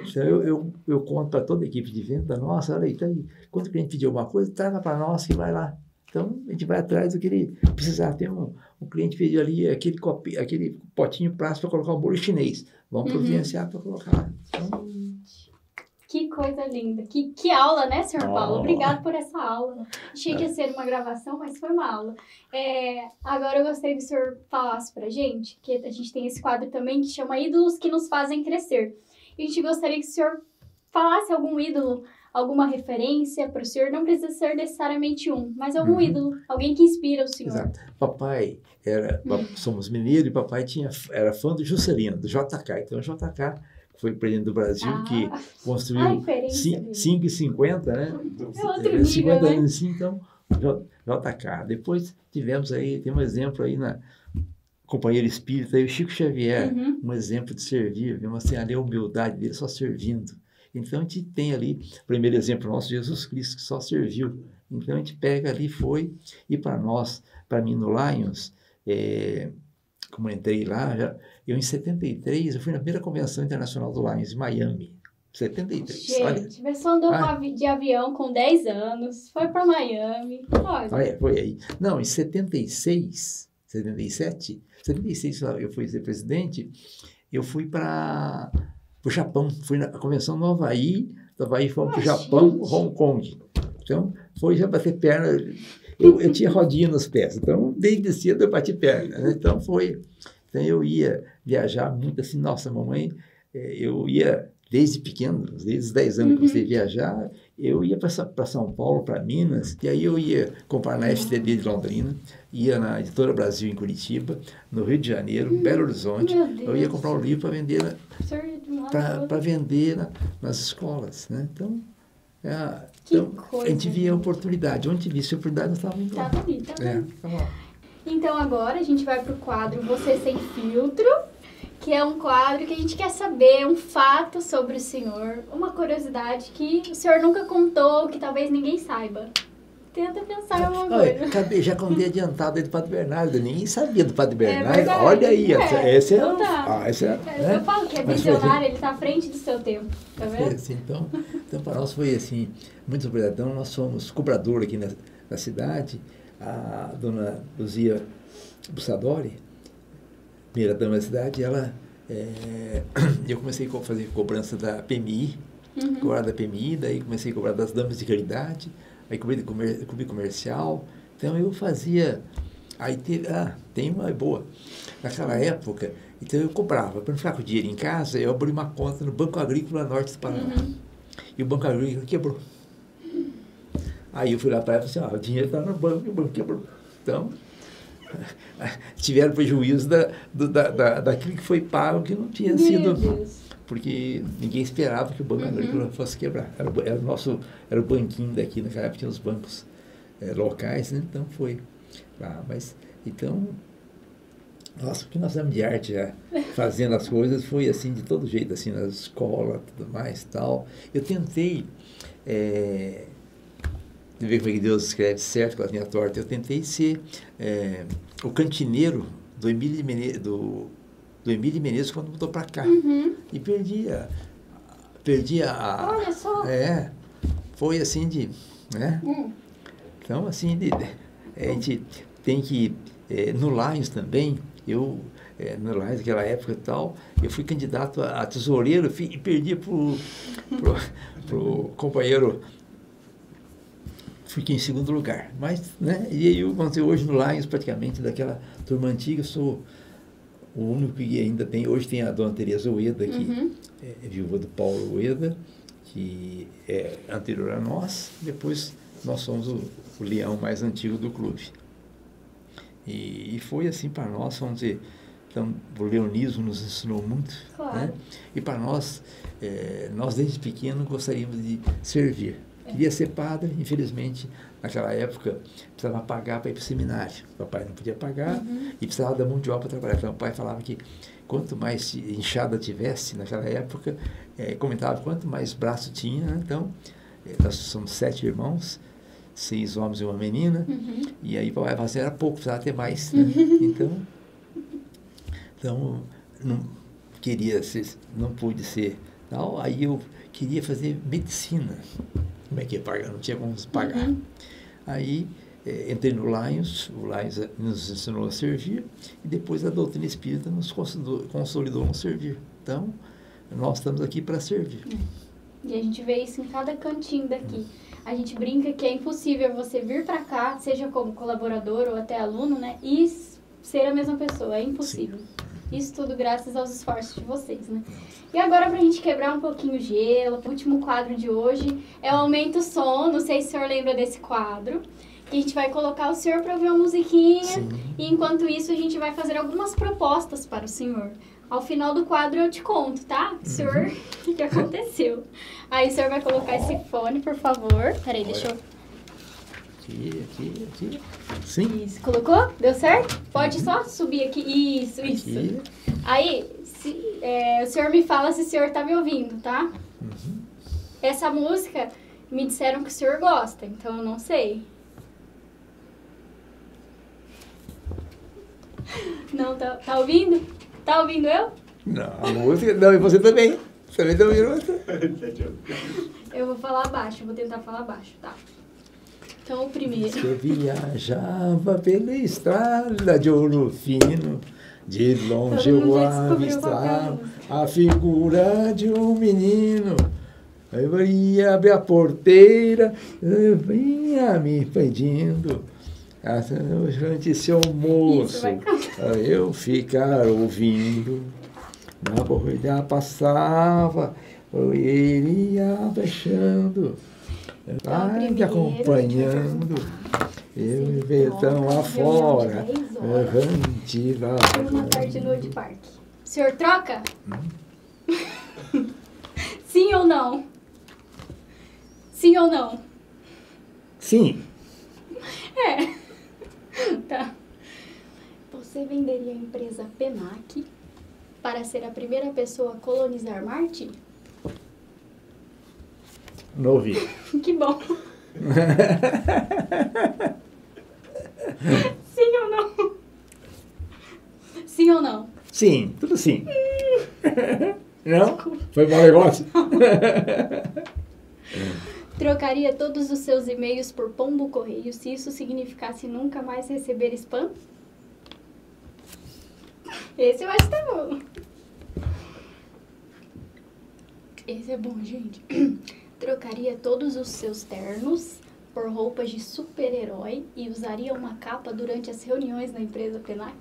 Então, eu conto para toda a equipe de venda, nossa, olha aí, tá aí. Quando o cliente pedir alguma coisa, traga para nós que vai lá. Então, a gente vai atrás do que ele precisar. Tem um cliente pediu ali aquele potinho plástico para colocar um bolo chinês. Vamos providenciar para colocar lá. Então, que coisa linda. Que aula, né, Sr. Paulo? Obrigado por essa aula. Achei que ia ser uma gravação, mas foi uma aula. Agora eu gostaria que o senhor falasse pra gente, que a gente tem esse quadro também que chama Ídolos que nos fazem crescer. E a gente gostaria que o senhor falasse algum ídolo, alguma referência para o senhor. Não precisa ser necessariamente mas algum ídolo, alguém que inspira o senhor. Exato. Papai somos mineiros e papai era fã do Juscelino, do JK. Então, o JK foi o presidente do Brasil, que construiu 5,50, né? É outro nível, 50 né? anos assim, então, JK. Depois tem um exemplo aí na companheiro espírita, aí, o Chico Xavier, um exemplo de servir, vemos assim, a humildade dele só servindo. Então, a gente tem ali, o primeiro exemplo nosso, Jesus Cristo, que só serviu. Então, a gente pega ali, e para nós, para mim no Lions, como eu entrei lá, eu em 73, eu fui na primeira convenção internacional do Lions, em Miami. 73, gente, olha. Você andou de avião com 10 anos, foi para Miami, olha. Foi aí. Não, em 76, 77, 76 eu fui ser presidente, eu fui para o Japão, fui na convenção no Havaí, do Havaí fomos para o Japão, Hong Kong. Então, foi já bater perna, eu tinha rodinha nos pés, então desde cedo eu bati perna, né? Então eu ia viajar muito assim, nossa, mamãe, eu ia desde pequeno, desde os 10 anos que eu comecei a viajar, eu ia para São Paulo, para Minas, e aí eu ia comprar na FTD de Londrina, ia na Editora Brasil em Curitiba, no Rio de Janeiro, Belo Horizonte, eu ia comprar um livro para vender, para vender nas escolas, né? Então, a gente via a oportunidade, onde visse a oportunidade nós estávamos indo lá. Tá bom. Então agora a gente vai para o quadro Você Sem Filtro, que é um quadro que a gente quer saber um fato sobre o senhor, uma curiosidade que o senhor nunca contou, que talvez ninguém saiba. Tenta pensar em alguma Olha, coisa. acabei já contei adiantado aí do Padre Bernardo. Ninguém sabia do Padre Bernardo. verdade. Olha aí, esse é. Então tá. Esse é, Eu falo que é Mas foi- visionário, ele tá à frente do seu tempo. Tá Foi vendo? assim, então para nós foi assim, muito obrigadão. Nós fomos cobrador aqui na cidade. A dona Luzia Bussadori, primeira dama da cidade, eu comecei a fazer cobrança da PMI, cobrar da PMI, daí comecei a cobrar das damas de caridade, aí cobri do clube comercial. Então eu fazia. Aí tem uma boa. Naquela época, então eu cobrava. Para não ficar com o dinheiro em casa, eu abri uma conta no Banco Agrícola Norte do Paraná. E o Banco Agrícola quebrou. Aí eu fui lá para ela e falei assim, o dinheiro está no banco e o banco quebrou. Então, tiveram prejuízo daquilo que foi pago que não tinha sido. Deus. Porque ninguém esperava que o Banco Agrícola fosse quebrar. Era o banquinho daqui, naquela época tinha os bancos locais, né? Então foi. Então, nossa, o que nós fizemos de arte já, fazendo as coisas, foi assim, de todo jeito, assim, na escola, tudo mais tal. Eu tentei, de ver como é que Deus escreve certo com a linha torta, eu tentei ser o cantineiro do Emílio de Menezes quando mudou para cá. E perdi a... Olha só. Foi assim de... né? Então, assim, a gente tem que... no Lions também, no Lions, naquela época e tal, eu fui candidato a tesoureiro e perdi pro companheiro, fiquei em segundo lugar. Mas, né? E aí, vamos dizer, hoje no Lions, praticamente, daquela turma antiga, eu sou o único que ainda tem. Hoje tem a dona Tereza Ueda, que é viúva do Paulo Ueda, que é anterior a nós. Depois, nós somos o leão mais antigo do clube. E foi assim para nós, vamos dizer, então, o leonismo nos ensinou muito, claro. Né? E para nós, nós desde pequeno gostaríamos de servir. Queria ser padre, infelizmente, naquela época, precisava pagar para ir para o seminário. O papai não podia pagar e precisava da mão de obra para trabalhar. Então, o pai falava que quanto mais inchada tivesse naquela época, comentava quanto mais braço tinha, né? Então, nós somos 7 irmãos, 6 homens e uma menina, e aí o papai falava assim, era pouco, precisava ter mais, né? Então, não queria ser, não pude ser tal, aí eu queria fazer medicina. Como é que ia pagar? Não tinha como pagar. Aí entrei no Lions, o Lions nos ensinou a servir, e depois a doutrina espírita nos consolidou no servir. Então, nós estamos aqui para servir. E a gente vê isso em cada cantinho daqui. A gente brinca que é impossível você vir para cá, seja como colaborador ou até aluno, né, e ser a mesma pessoa. É impossível. Sim. Isso tudo graças aos esforços de vocês, né? E agora, pra gente quebrar um pouquinho o gelo, o último quadro de hoje é o Aumenta o Som. Não sei se o senhor lembra desse quadro. Que a gente vai colocar o senhor pra ouvir uma musiquinha. Sim. E enquanto isso, a gente vai fazer algumas propostas para o senhor. Ao final do quadro eu te conto, tá? Senhor, o que aconteceu? Aí o senhor vai colocar esse fone, por favor. Peraí, deixa eu... Aqui. Sim. Isso. Colocou? Deu certo? Pode só subir aqui. Isso. Aqui. Aí, o senhor me fala se o senhor tá me ouvindo, tá? Essa música, me disseram que o senhor gosta, então eu não sei. Não, tá ouvindo? Tá ouvindo eu? Não, a música... Não, e você também. Você também tá ouvindo? Eu vou falar baixo, vou tentar falar baixo, tá? Então, o primeiro... Eu viajava pela estrada de ouro fino, de longe eu avistava a figura de um menino. Eu ia abrir a porteira, eu vinha me pedindo, durante seu almoço, eu ficar ouvindo. Na corrida passava, ele ia fechando. Vai me acompanhando, eu me vejo tão afora, errante lá. Uma tarde no Wood Park. O senhor troca? Sim ou não? Sim ou não? Sim. Tá. Você venderia a empresa Penac para ser a primeira pessoa a colonizar Marte? Não ouvi. Que bom. Sim ou não? Sim ou não? Sim, tudo sim. Não? Foi bom negócio? Trocaria todos os seus e-mails por pombo correio se isso significasse nunca mais receber spam? Esse eu acho que tá bom. Esse é bom, gente. Trocaria todos os seus ternos por roupas de super-herói e usaria uma capa durante as reuniões da empresa Penac?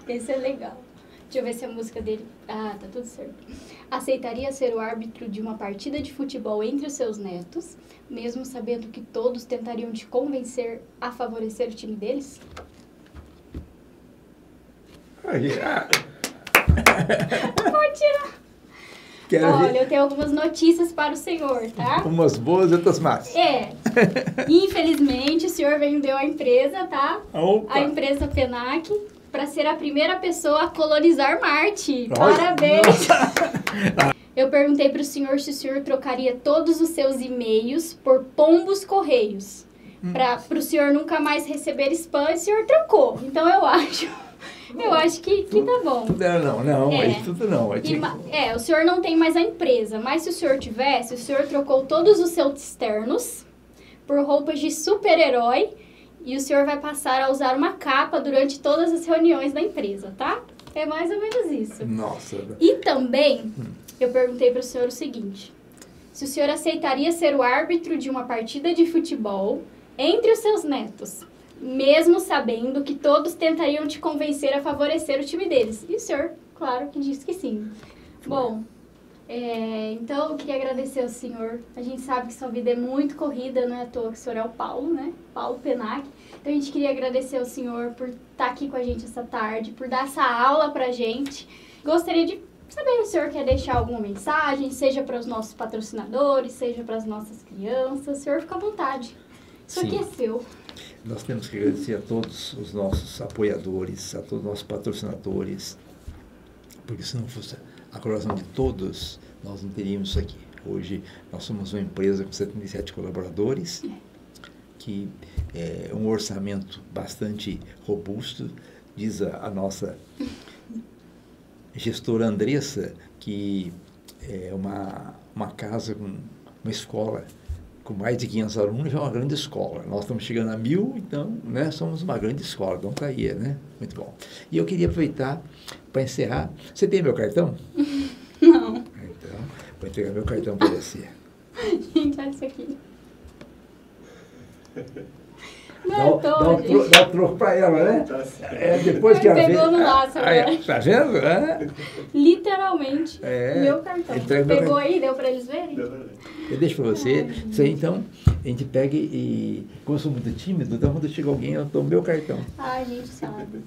Esse é legal. Deixa eu ver se a música dele... Ah, tá tudo certo. Aceitaria ser o árbitro de uma partida de futebol entre os seus netos, mesmo sabendo que todos tentariam te convencer a favorecer o time deles? Aí, Pode tirar. Olha, eu tenho algumas notícias para o senhor, tá? Umas boas e outras más. É. Infelizmente, o senhor vendeu a empresa, tá? Opa. A empresa Penac, para ser a primeira pessoa a colonizar Marte. Olha. Parabéns! Eu perguntei para o senhor se o senhor trocaria todos os seus e-mails por pombos correios. Para o senhor nunca mais receber spam, e o senhor trocou. Então, eu acho que tá bom. Não, mas tudo não. O senhor não tem mais a empresa, mas se o senhor tivesse, o senhor trocou todos os seus externos por roupas de super-herói e o senhor vai passar a usar uma capa durante todas as reuniões da empresa, tá? É mais ou menos isso. Nossa. E também, eu perguntei para o senhor o seguinte, se o senhor aceitaria ser o árbitro de uma partida de futebol entre os seus netos, mesmo sabendo que todos tentariam te convencer a favorecer o time deles. E o senhor, claro, que disse que sim. Bom, então eu queria agradecer ao senhor. A gente sabe que sua vida é muito corrida, não é à toa que o senhor é o Paulo, né? Paulo Penac. Então a gente queria agradecer ao senhor por estar aqui com a gente essa tarde, por dar essa aula pra gente. Gostaria de saber se o senhor quer deixar alguma mensagem, seja para os nossos patrocinadores, seja para as nossas crianças. O senhor fica à vontade. Isso aqui é seu. Nós temos que agradecer a todos os nossos apoiadores, a todos os nossos patrocinadores, porque se não fosse a colaboração de todos, nós não teríamos isso aqui. Hoje nós somos uma empresa com 77 colaboradores, que é um orçamento bastante robusto. Diz a nossa gestora Andressa que é uma casa com uma escola com mais de 500 alunos, é uma grande escola. Nós estamos chegando a 1.000, então, né, somos uma grande escola. Então, tá aí, né? Muito bom. E eu queria aproveitar para encerrar. Você tem meu cartão? Não. Então, vou entregar meu cartão para você. Gente, olha isso aqui. Dá um troco para ela, né? Depois que ela pegou no laço agora. Tá vendo? Literalmente, meu cartão. Pegou aí, deu para eles verem? Eu deixo para você. Isso aí, então, a gente pega e... Como eu sou muito tímido, então quando chega alguém, eu dou o meu cartão. A gente sabe.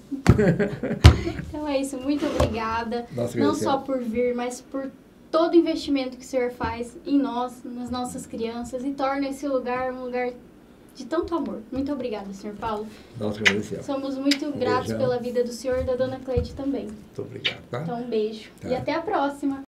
Então é isso, muito obrigada. Nossa, não só por vir, mas por todo o investimento que o senhor faz em nós, nas nossas crianças, e torna esse lugar um lugar de tanto amor. Muito obrigada, senhor Paulo. Nós agradecemos. Somos muito gratos pela vida do senhor e da dona Cleide também. Muito obrigado, tá? Então, um beijo. Tá. E até a próxima.